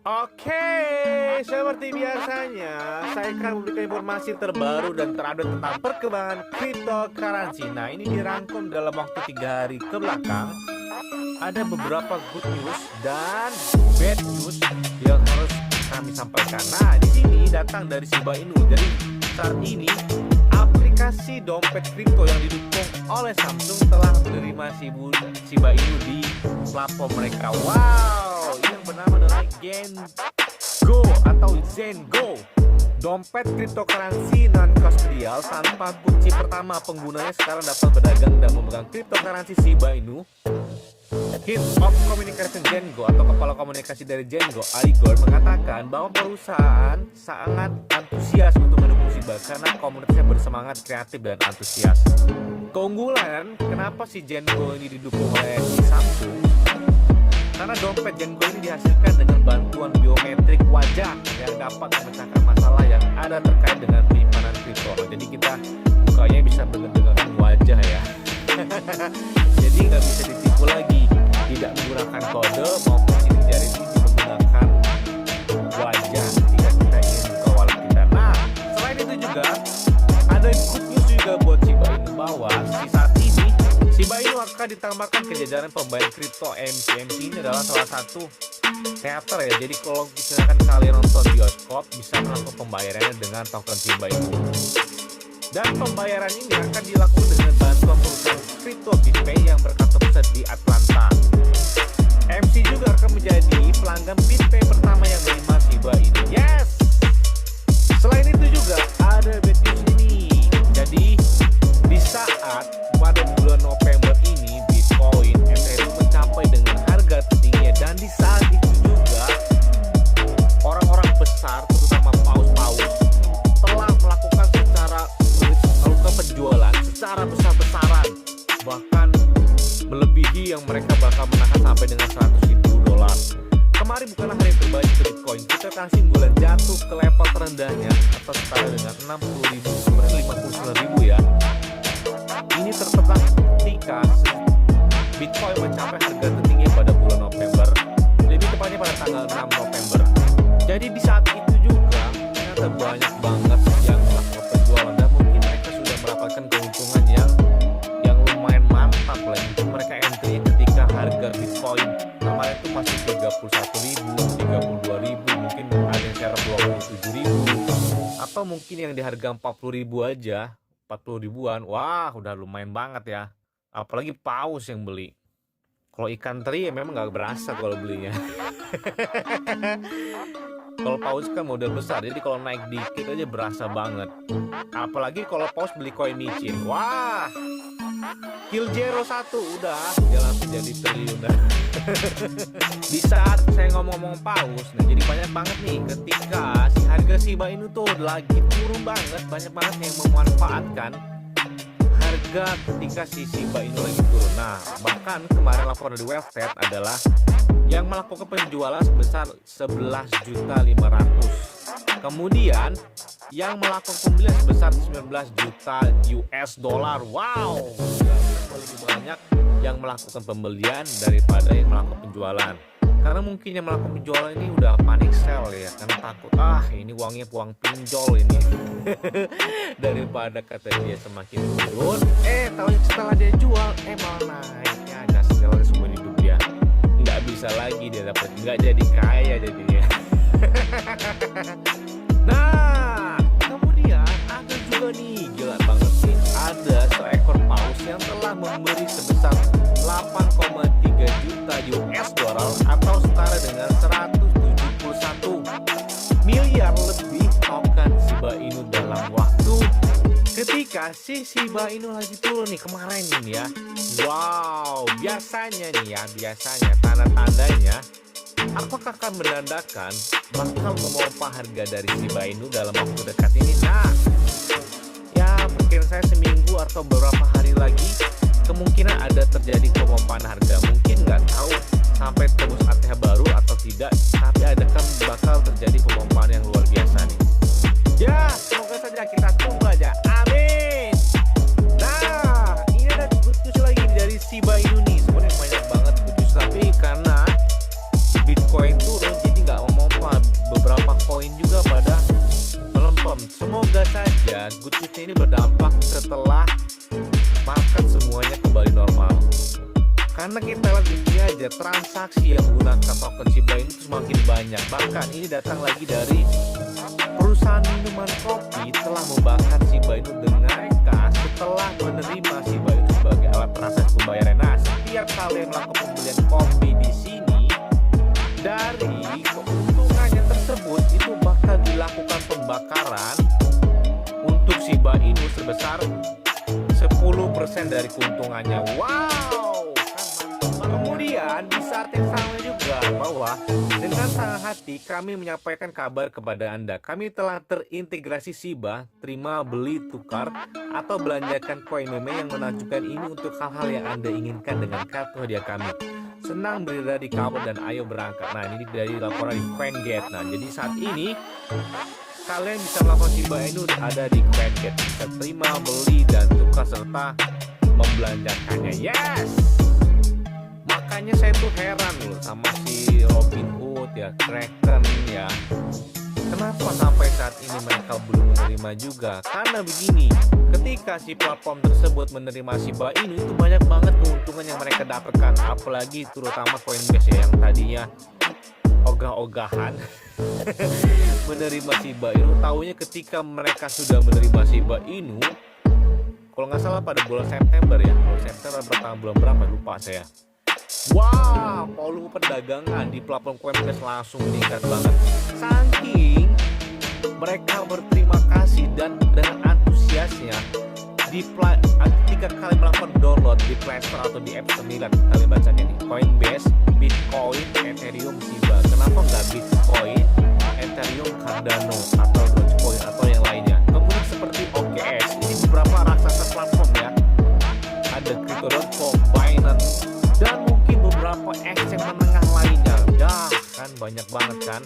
Oke, seperti biasanya, saya akan memberikan informasi terbaru dan terupdate tentang perkembangan cryptocurrency. Nah, ini dirangkum dalam waktu 3 hari ke belakang. Ada beberapa good news dan bad news yang harus kami sampaikan. Nah, di sini datang dari Shiba Inu. Jadi saat ini aplikasi dompet kripto yang didukung oleh Samsung telah menerima Shiba Inu di platform mereka. Wow, yang bernama adalah Gengo atau Zengo. Dompet cryptocurrency non-custodial tanpa kunci pertama. Penggunanya sekarang dapat berdagang dan memegang cryptocurrency Shiba Inu. Head of Communication Gengo atau kepala komunikasi dari Gengo, Igor, mengatakan bahwa perusahaan sangat antusias untuk mendukung Shiba karena komunitasnya bersemangat, kreatif, dan antusias. Keunggulan kenapa si Gengo ini didukung oleh si Samsung? Karena dompet Gengo ini dihasilkan dengan bantuan biometrik wajah yang dapat memecahkan masalah yang ada terkait dengan penyimpanan kripto. Jadi kita bukanya bisa dengan wajah ya. Jadi nggak bisa ditipu lagi, tidak menggunakan kode maupun sidik jari, ini menggunakan wajah jika kita ingin buka wallet kita. Nah, selain itu juga ada good news juga buat Shiba Inu bahwa saat ini Shiba Inu akan ditambahkan ke jajaran pembayaran kripto MC. MC ini adalah salah satu teater ya. Jadi kalau misalkan kalian nonton bioskop bisa melakukan pembayarannya dengan token Shiba Inu. Dan pembayaran ini akan dilakukan dengan bantuan perusahaan kripto BitPay yang berkantor pusat di Atlanta. MC juga akan menjadi pelanggan BitPay pertama yang menerima Shiba Inu. Yes! Selain itu juga ada bad news ini. Jadi di saat pada bulan November ini Bitcoin Ethereum mencapai dengan harga tertingginya, dan di saat itu juga orang-orang besar terutama paus-paus telah melakukan penjualan secara besar-besaran, bahkan melebihi yang mereka bakal menahan sampai dengan $100.000. Kemarin bukanlah hari terbaik untuk Bitcoin. Kita kasih bulan jatuh ke level terendahnya atau setara dengan 60.000, sebenarnya 59.000 ya. Ini tertekan ketika Bitcoin mencapai harga tertinggi pada bulan November, lebih tepatnya pada tanggal 6 November. Jadi di saat itu juga ternyata banyak banget yang melakukan penjualan dan mungkin mereka sudah mendapatkan keuntungan yang lumayan mantap lah. Mungkin mereka entry ketika harga Bitcoin kemarin itu masih 31.000, 32.000, mungkin ada yang share 27.000, atau mungkin yang di harga 40.000 aja, 40 ribuan. Wah, udah lumayan banget ya. Apalagi paus yang beli. Kalau ikan teri ya memang nggak berasa kalau belinya. Kalau paus kan model besar, jadi kalau naik dikit aja berasa banget. Apalagi kalau paus beli koin micin. Wah, Kiljero 1 udah dia langsung jadi triliuner. Di saat saya ngomong-ngomong paus, nah jadi banyak banget nih ketika si harga Shiba Inu tuh lagi turun banget, banyak banget yang memanfaatkan harga ketika si Shiba Inu lagi turun. Nah, bahkan kemarin laporan dari Website adalah yang melakukan penjualan sebesar 11.500.000. Kemudian yang melakukan pembelian sebesar 19 juta US dollar. Wow, lebih banyak yang melakukan pembelian daripada yang melakukan penjualan. Karena mungkin yang melakukan penjualan ini udah panik sell ya, karena takut ini uangnya uang pinjol ini. Daripada kata dia semakin turun, tahu setelah dia jual malah naik ya, gas segala semua hidup dia. Nggak bisa lagi dia dapat, nggak jadi kaya jadinya. Nah, kemudian ada juga nih, gila banget sih, ada seekor paus yang telah memberi sebesar 8,3 juta US dollar atau setara dengan 171 miliar lebih token Shiba Inu dalam waktu ketika si Shiba Inu lagi turun nih kemarin ini ya. Wow, biasanya nih ya, biasanya tanda-tandanya apakah akan menandakan bakal memompa harga dari Shiba Inu dalam waktu dekat ini. Nah, ya perkiraan saya seminggu atau beberapa hari lagi kemungkinan ada terjadi pemompaan harga. Mungkin nggak tahu sampai tembus ATH baru atau tidak, tapi ada kan bakal terjadi pemompaan yang luar biasa nih. Ya, semoga saja kita tunggu aja. Amin. Nah, ini ada good news lagi dari Shiba Inu nih. Sebenarnya banyak banget good news, tapi karena Bitcoin turun jadi nggak memompa transaksi yang menggunakan token Shiba Inu semakin banyak. Bahkan ini datang lagi dari perusahaan minuman kopi telah membakar Shiba Inu dengan mereka setelah menerima Shiba Inu sebagai alat transaksi pembayaran. Nah, setiap kalian melakukan pembelian kopi di sini, dari keuntungannya tersebut itu bakal dilakukan pembakaran untuk Shiba Inu sebesar 10% dari keuntungannya. Wow, kemudian di saat yang sama juga bahwa dengan senang hati kami menyampaikan kabar kepada Anda, kami telah terintegrasi Shiba, terima, beli, tukar, atau belanjakan koin meme yang menunjukkan ini untuk hal-hal yang Anda inginkan dengan kartu hadiah kami. Senang berada di kabar dan ayo berangkat. Nah, ini dari laporan di CoinGate. Nah, jadi saat ini kalian bisa melakukan Shiba Inu ada di CoinGate, bisa terima, beli, dan tukar serta membelanjakannya. Yes! Makanya saya tuh heran loh sama si Robinhood ya, Kraken ya. Kenapa sampai saat ini mereka belum menerima juga? Karena begini, ketika si platform tersebut menerima Shiba Inu itu banyak banget keuntungan yang mereka dapatkan. Apalagi terutama Coinbase ya, yang tadinya ogah-ogahan menerima Shiba Inu. Taunya ketika mereka sudah menerima Shiba Inu, kalau nggak salah pada bulan September ya, bulan September bulan berapa lupa saya. Wah, volume perdagangan di platform Coinbase langsung meningkat banget. Saking mereka berterima kasih dan dengan antusiasnya ketika kalian melakukan download di Play Store atau di App Store, lihat kalian bacanya nih, Coinbase, Bitcoin, Ethereum, Shiba. Kenapa nggak Bitcoin, Ethereum, Cardano, atau Dogecoin atau yang lainnya? Kemudian seperti OKX, ini beberapa raksasa platform ya. Ada Crypto.com, Binance, dan mungkin beberapa exchange menengah lainnya. Dah kan banyak banget kan.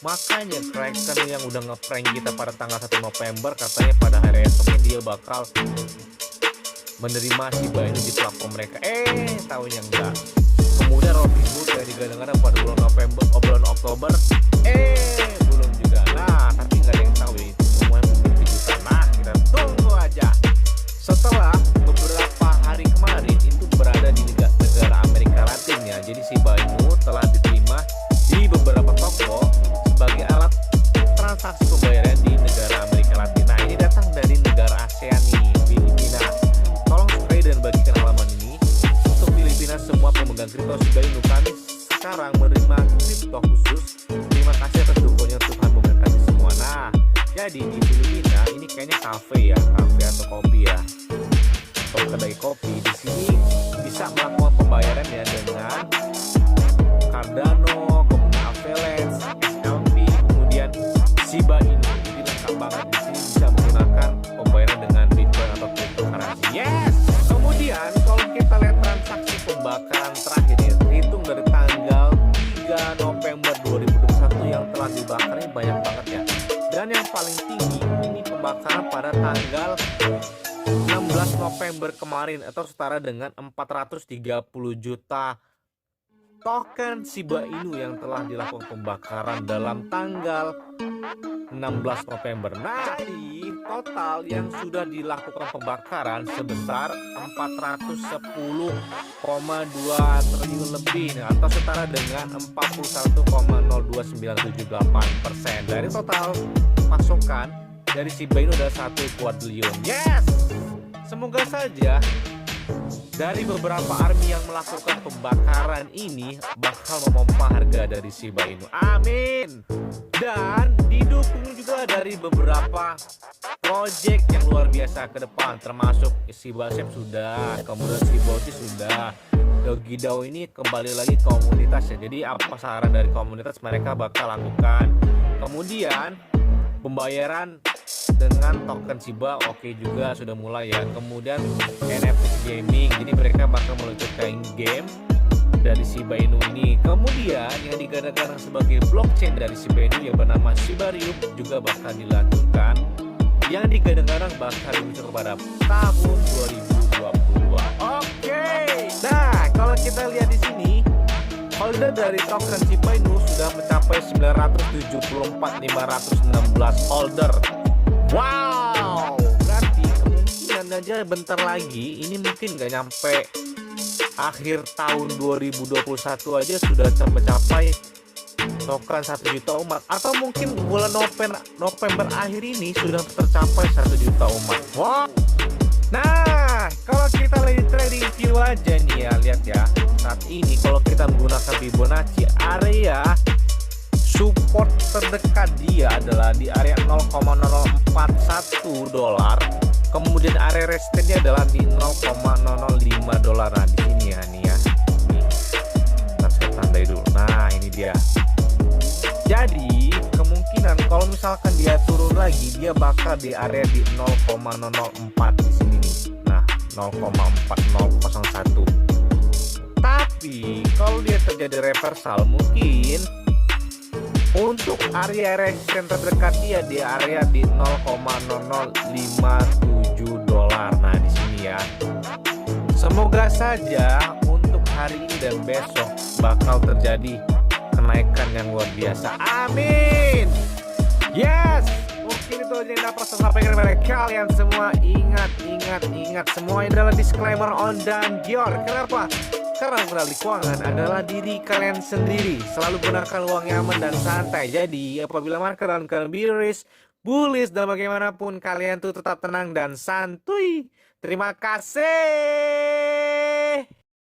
Makanya Kraken yang udah ngeprank kita pada tanggal 1 November katanya pada hari esoknya dia bakal menerima Shiba Inu di platform mereka. Tahunya enggak. Kemudian Robinhood yang digadang-gadang pada bulan November, bulan Oktober, belum juga. Nah, tapi nggak ada yang tahu ini. Semuanya mungkin kejutan. Nah, kita tunggu aja. Setelah beberapa hari kemarin itu berada di negara Amerika Latin ya. Jadi Shiba Inu telah diterima di beberapa toko sebagai alat transaksi pembayaran di negara Amerika Latin. Nah, ini datang dari negara ASEAN nih, Filipina. Tolong subscribe dan bagikan halaman ini. Untuk Filipina, semua pemegang kripto Shiba Inu, kami sekarang menerima kripto khusus. Terima kasih atas dukungannya, Tuhan memberkati semua. Nah, jadi di Filipina ini kayaknya kafe ya, kafe atau kopi ya, atau kedai kopi. Di sini bisa melakukan pembayaran ya dengan Cardano, kemudian Avalanche, XLP, kemudian Shiba Inu. Jadi lengkap banget, di sini bisa menggunakan pembayaran dengan Bitcoin atau cryptocurrency. Yes. Kemudian kalau kita lihat transaksi pembakaran terakhir ya, hitung dari tanggal 3 November 2021 yang telah dibakar ini banyak banget ya. Dan yang paling tinggi ini pembakaran pada tanggal 16 November kemarin atau setara dengan 430 juta token Shiba Inu yang telah dilakukan pembakaran dalam tanggal 16 November. Nah, jadi total yang sudah dilakukan pembakaran sebesar 410,2 triliun lebih, atau setara dengan 41,02978% dari total pasokan dari Shiba Inu adalah 1 kuadriliun. Yes, semoga saja dari beberapa army yang melakukan pembakaran ini bakal memompa harga dari Shiba Inu. Amin. Dan didukung juga dari beberapa project yang luar biasa ke depan, termasuk Shiba Shop sudah, kemudian Shiboti sudah. Dogidao ini kembali lagi komunitas ya. Jadi apa saran dari komunitas mereka bakal lakukan. Kemudian pembayaran dengan token Shiba oke juga sudah mulai ya. Kemudian NFT gaming, jadi mereka bakal meluncurkan game dari Shiba Inu ini. Kemudian yang digadang-gadang sebagai blockchain dari Shiba Inu yang bernama Shibarium juga bakal dilanjutkan, yang digadang-gadang bakal diluncurkan pada tahun 2022. Oke. Nah, kalau kita lihat di sini, holder dari token Shiba Inu sudah mencapai 974.516 holder. Wow, berarti kemungkinan aja bentar lagi ini mungkin nggak nyampe akhir tahun 2021 aja sudah mencapai token 1 juta umat, atau mungkin bulan November akhir ini sudah tercapai 1 juta umat. Wow. Nah, kalau kita lagi trading view aja nih ya, lihat ya. Saat ini kalau kita menggunakan Fibonacci, area support terdekat dia adalah di area 0,0041 dolar. Kemudian area resistance-nya adalah di 0,005 dolar. Nah, di sini ya nih ya. Nih. Ntar saya tandai dulu. Nah, ini dia. Jadi, kemungkinan kalau misalkan dia turun lagi, dia bakal di area di 0,004 di sini nih. Nah, 0,4001. Tapi, kalau dia terjadi reversal, mungkin untuk area resistance terdekat dia di area di 0,0057 dolar. Nah, di sini ya. Semoga saja untuk hari ini dan besok bakal terjadi kenaikan yang luar biasa. Amin. Yes. Mungkin itu aja yang dapat saya sampaikan kepada kalian semua. Ingat, semua adalah disclaimer on dan Gior. Kenapa? Karena mengenali keuangan adalah diri kalian sendiri. Selalu gunakan uang yang aman dan santai. Jadi apabila market dalam keadaan bearish, bullish, dan bagaimanapun kalian tuh tetap tenang dan santuy. Terima kasih.